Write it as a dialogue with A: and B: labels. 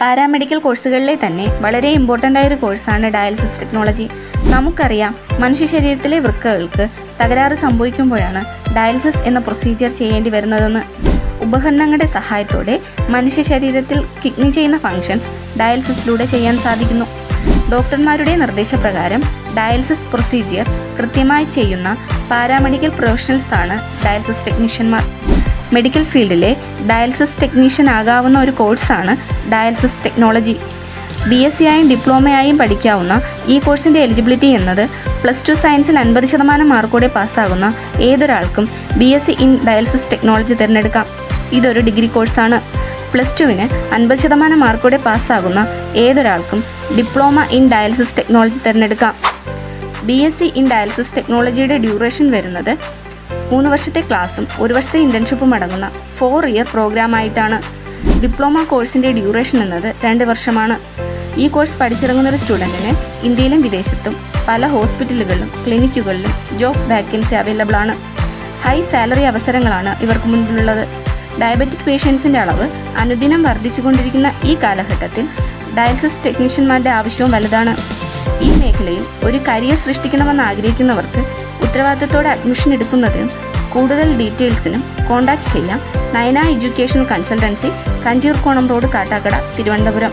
A: Paramedical കോഴ്സുകളിലെ തന്നെ വളരെ important ആയൊരു കോഴ്സാണ് ഡയാലിസിസ് ടെക്നോളജി. നമുക്കറിയാം, മനുഷ്യ ശരീരത്തിലെ വൃക്കകൾക്ക് തകരാറ് സംഭവിക്കുമ്പോഴാണ് ഡയാലിസിസ് എന്ന പ്രൊസീജിയർ ചെയ്യേണ്ടി വരുന്നതെന്ന്. ഉപകരണങ്ങളുടെ സഹായത്തോടെ മനുഷ്യ ശരീരത്തിൽ കിഡ്നി ചെയ്യുന്ന ഫങ്ഷൻസ് ഡയാലിസിസിലൂടെ ചെയ്യാൻ സാധിക്കുന്നു. ഡോക്ടർമാരുടെ നിർദ്ദേശപ്രകാരം ഡയാലിസിസ് പ്രൊസീജിയർ കൃത്യമായി ചെയ്യുന്ന പാരാമെഡിക്കൽ പ്രൊഫഷണൽസാണ് ഡയാലിസിസ് ടെക്നീഷ്യന്മാർ. മെഡിക്കൽ ഫീൽഡിലെ ഡയാലിസിസ് ടെക്നീഷ്യൻ ആകാവുന്ന ഒരു കോഴ്സാണ് ഡയാലിസിസ് ടെക്നോളജി. BSc ആയും ഡിപ്ലോമയായും പഠിക്കാവുന്ന ഈ കോഴ്സിൻ്റെ എലിജിബിലിറ്റി എന്നത് +2 സയൻസിൽ 50% മാർക്കോടെ പാസ്സാകുന്ന ഏതൊരാൾക്കും BSc ഇൻ ഡയാലിസിസ് ടെക്നോളജി തിരഞ്ഞെടുക്കാം. ഇതൊരു ഡിഗ്രി കോഴ്സാണ്. +2-ന് 50% മാർക്കോടെ പാസ്സാകുന്ന ഏതൊരാൾക്കും ഡിപ്ലോമ ഇൻ ഡയാലിസിസ് ടെക്നോളജി തിരഞ്ഞെടുക്കാം. BSc ഇൻ ഡയാലിസിസ് ടെക്നോളജിയുടെ ഡ്യൂറേഷൻ വരുന്നത് 3 വർഷത്തെ ക്ലാസ്സും 1 വർഷത്തെ ഇൻറ്റേൺഷിപ്പും അടങ്ങുന്ന 4 ഇയർ പ്രോഗ്രാമായിട്ടാണ്. ഡിപ്ലോമ കോഴ്സിൻ്റെ ഡ്യൂറേഷൻ എന്നത് 2 വർഷമാണ്. ഈ കോഴ്സ് പഠിച്ചിറങ്ങുന്ന ഒരു സ്റ്റുഡൻറ്റിന് ഇന്ത്യയിലും വിദേശത്തും പല ഹോസ്പിറ്റലുകളിലും ക്ലിനിക്കുകളിലും ജോബ് വാക്കൻസി അവൈലബിൾ ആണ്. ഹൈ സാലറി അവസരങ്ങളാണ് ഇവർക്ക് മുൻപിലുള്ളത്. ഡയബറ്റിക് പേഷ്യൻസിൻ്റെ അളവ് അനുദിനം വർദ്ധിച്ചുകൊണ്ടിരിക്കുന്ന ഈ കാലഘട്ടത്തിൽ ഡയാലിസിസ് ടെക്നീഷ്യന്മാരുടെ ആവശ്യവും വലുതാണ്. ഈ മേഖലയിൽ ഒരു കരിയർ സൃഷ്ടിക്കണമെന്ന് ആഗ്രഹിക്കുന്നവർക്ക് ഉത്തരവാദിത്തത്തോടെ അഡ്മിഷൻ എടുക്കുന്നതിനും കൂടുതൽ ഡീറ്റെയിൽസിനും കോൺടാക്റ്റ് ചെയ്യാം Nayana education consultancy, Kanjirkonam road, Kattakada, Thiruvananthapuram.